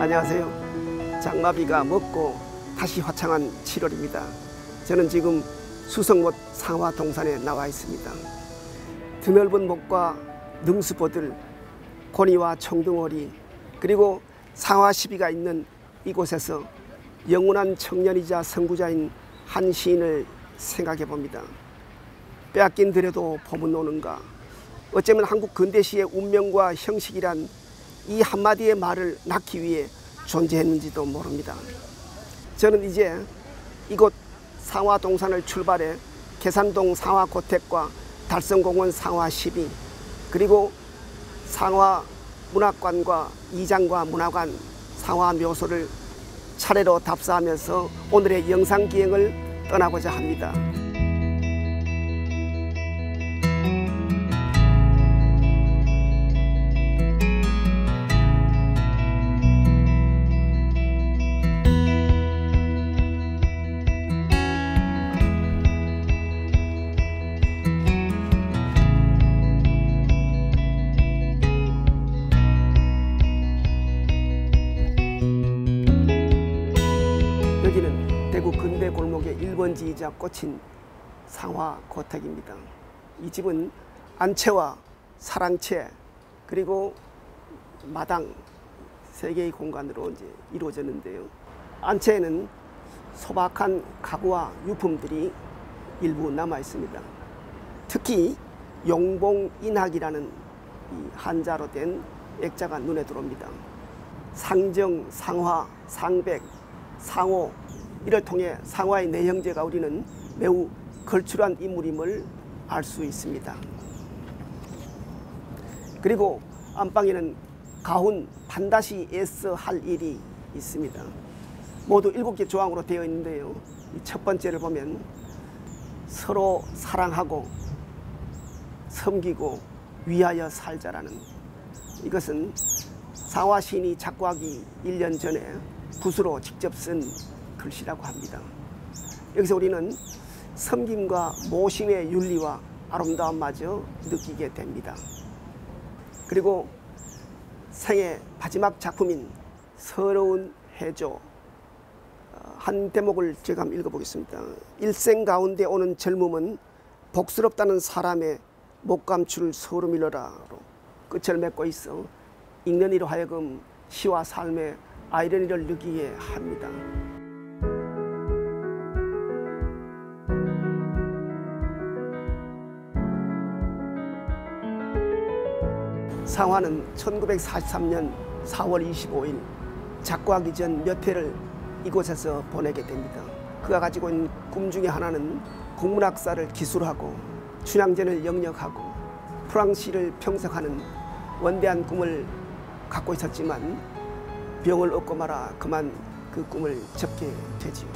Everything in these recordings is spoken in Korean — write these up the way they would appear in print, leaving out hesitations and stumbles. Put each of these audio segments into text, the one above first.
안녕하세요. 장마비가 먹고 다시 화창한 7월입니다. 저는 지금 수성못 상화동산에 나와 있습니다. 드넓은 목과 능수보들, 고니와 청둥오리, 그리고 상화시비가 있는 이곳에서 영원한 청년이자 선구자인 한 시인을 생각해 봅니다. 빼앗긴 들에도 봄은 오는가. 어쩌면 한국 근대시의 운명과 형식이란 이 한마디의 말을 낳기 위해 존재했는지도 모릅니다. 저는 이제 이곳 상화동산을 출발해 계산동 상화고택과 달성공원 상화시비, 그리고 상화문학관과 이장과 문화관 상화묘소를 차례로 답사하면서 오늘의 영상기행을 떠나고자 합니다. 여기는 대구 근대 골목의 1번지이자 꽂힌 상화고택입니다. 이 집은 안채와 사랑채 그리고 마당 3개의 공간으로 이제 이루어졌는데요. 안채에는 소박한 가구와 유품들이 일부 남아 있습니다. 특히 용봉인학이라는 이 한자로 된 액자가 눈에 들어옵니다. 상정, 상화, 상백, 상호, 이를 통해 상화의 내형제가 우리는 매우 걸출한 인물임을 알 수 있습니다. 그리고 안방에는 가훈 반드시 애써 할 일이 있습니다. 모두 7개 조항으로 되어 있는데요. 이 첫 번째를 보면 서로 사랑하고 섬기고 위하여 살자라는, 이것은 상화 시인이 작곡하기 1년 전에 붓으로 직접 쓴 글씨라고 합니다. 여기서 우리는 섬김과 모심의 윤리와 아름다움마저 느끼게 됩니다. 그리고 생애 마지막 작품인 서러운 해조, 한 대목을 제가 한번 읽어보겠습니다. 일생 가운데 오는 젊음은 복스럽다는 사람의 못 감출 소름이러라로 끝을 맺고 있어 읽는 이로 하여금 시와 삶의 아이러니를 느끼게 합니다. 상화는 1943년 4월 25일 작곡하기 전 몇 해를 이곳에서 보내게 됩니다. 그가 가지고 있는 꿈 중에 하나는 국문학사를 기술하고 춘향전을 영역하고 프랑시를 평석하는 원대한 꿈을 갖고 있었지만 병을 얻고 말아 그만 그 꿈을 접게 되지요.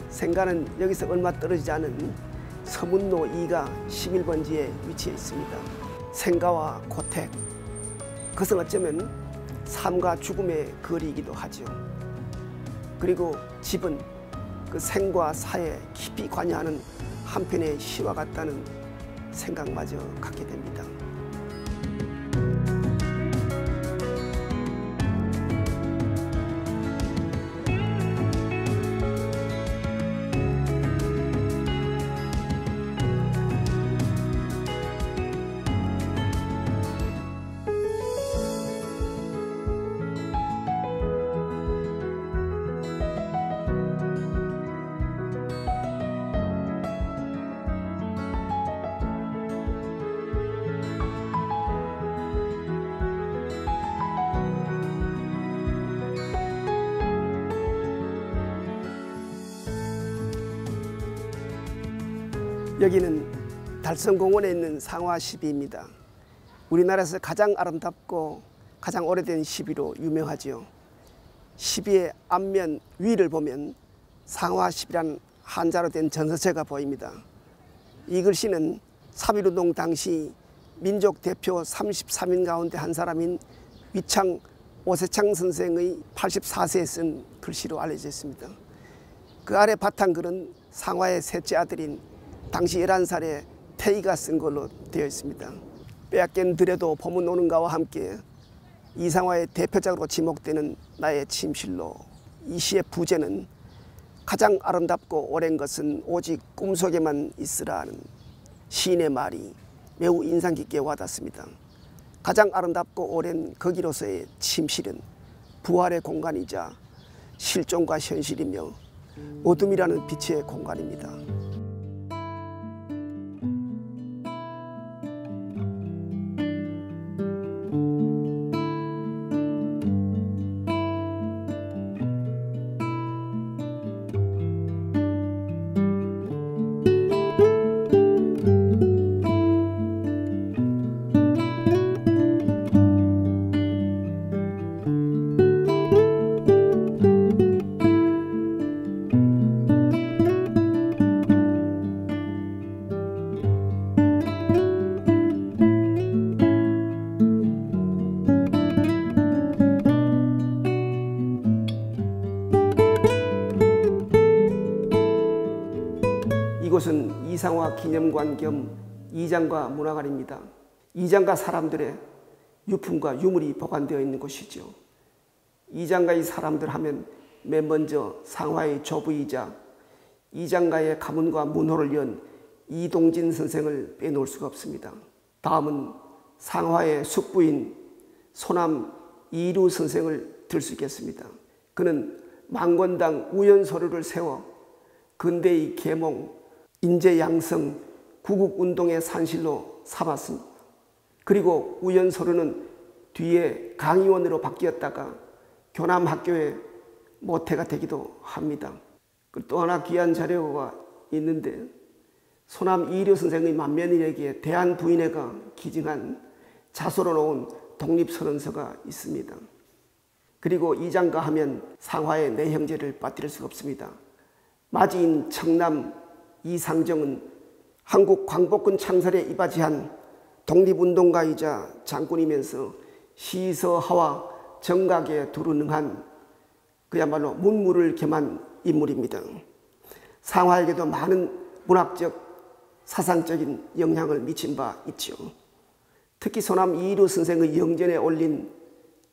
생가는 여기서 얼마 떨어지지 않은 서문로 2가 11번지에 위치해 있습니다. 생가와 고택, 그것은 어쩌면 삶과 죽음의 거리이기도 하죠. 그리고 집은 그 생과 사에 깊이 관여하는 한편의 시와 같다는 생각마저 갖게 됩니다. 여기는 달성공원에 있는 상화시비입니다. 우리나라에서 가장 아름답고 가장 오래된 시비로 유명하지요. 시비의 앞면 위를 보면 상화시비란 한자로 된 전서체가 보입니다. 이 글씨는 3.1운동 당시 민족 대표 33인 가운데 한 사람인 위창 오세창 선생의 84세에 쓴 글씨로 알려져 있습니다. 그 아래 바탕글은 상화의 셋째 아들인 당시 11살의 태희가 쓴 걸로 되어 있습니다. 빼앗긴 들에도 봄은 오는가와 함께 이상화의 대표작으로 지목되는 나의 침실로. 이 시의 부제는 가장 아름답고 오랜 것은 오직 꿈속에만 있으라 하는 시인의 말이 매우 인상 깊게 와닿습니다. 가장 아름답고 오랜 거기로서의 침실은 부활의 공간이자 실존과 현실이며 어둠이라는 빛의 공간입니다. 이곳은 이상화 기념관 겸 이장과 문화관입니다. 이장과 사람들의 유품과 유물이 보관되어 있는 곳이죠. 이장가의 사람들 하면 맨 먼저 상화의 조부이자 이장가의 가문과 문호를 연 이동진 선생을 빼놓을 수가 없습니다. 다음은 상화의 숙부인 소남 이루 선생을 들 수 있겠습니다. 그는 망건당 우연서류를 세워 근대의 계몽, 인재양성, 구국운동의 산실로 삼았습니다. 그리고 우연서류는 뒤에 강의원으로 바뀌었다가 교남학교의 모태가 되기도 합니다. 또 하나 귀한 자료가 있는데 소남 이류 선생의 만면일에게 대한부인회가 기증한 자소로 놓은 독립선언서가 있습니다. 그리고 이장가 하면 상화의 네 형제를 빠뜨릴 수가 없습니다. 마지인 청남 이상정은 한국 광복군 창설에 이바지한 독립운동가이자 장군이면서 시서하와 정각에 두루 능한 그야말로 문무를 겸한 인물입니다. 상화에게도 많은 문학적, 사상적인 영향을 미친 바 있죠. 특히 소남 이루 선생의 영전에 올린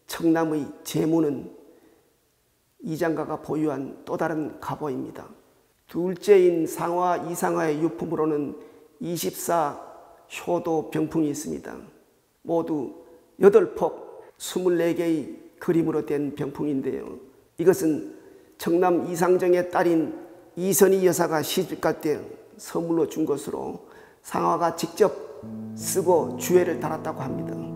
청남의 제문은 이장가가 보유한 또 다른 가보입니다. 둘째인 상화 이상화의 유품으로는 24효도 병풍이 있습니다. 모두 8폭 24개의 그림으로 된 병풍인데요. 이것은 청남 이상정의 딸인 이선희 여사가 시집갈 때 선물로 준 것으로 상화가 직접 쓰고 주애를 달았다고 합니다.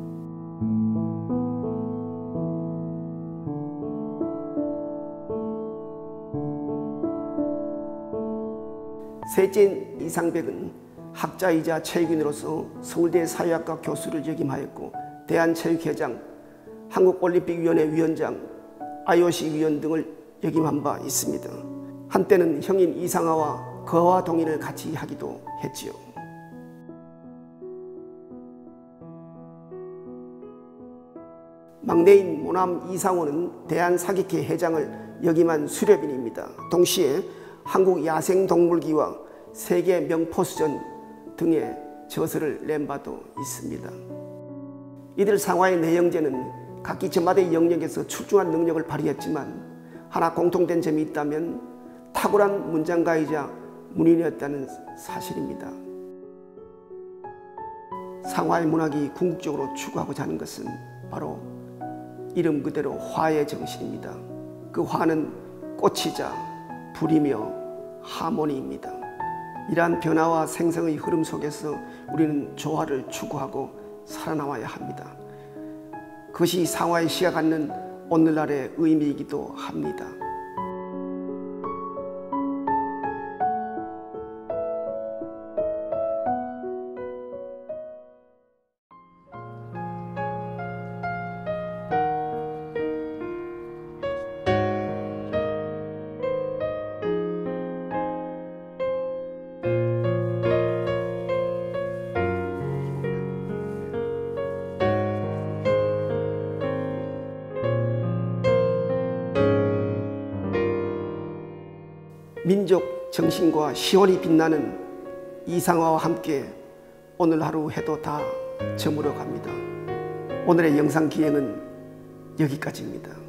셋째인 이상백은 학자이자 체육인으로서 서울대 사회학과 교수를 역임하였고 대한체육회장, 한국올림픽위원회 위원장, IOC 위원 등을 역임한 바 있습니다. 한때는 형인 이상화와 거화 동인을 같이 하기도 했지요. 막내인 모남 이상호는 대한사기회 회장을 역임한 수렵인입니다. 동시에 한국야생동물기와 세계 명포수전 등의 저서를 낸 바도 있습니다. 이들 상화의 네 형제는 각기 저마다의 영역에서 출중한 능력을 발휘했지만 하나 공통된 점이 있다면 탁월한 문장가이자 문인이었다는 사실입니다. 상화의 문학이 궁극적으로 추구하고자 하는 것은 바로 이름 그대로 화의 정신입니다. 그 화는 꽃이자 불이며 하모니입니다. 이러한 변화와 생성의 흐름 속에서 우리는 조화를 추구하고 살아남아야 합니다. 그것이 상화의 시가 갖는 오늘날의 의미이기도 합니다. 민족 정신과 시원이 빛나는 이상화와 함께 오늘 하루 해도 다 저물어 갑니다. 오늘의 영상 기행은 여기까지입니다.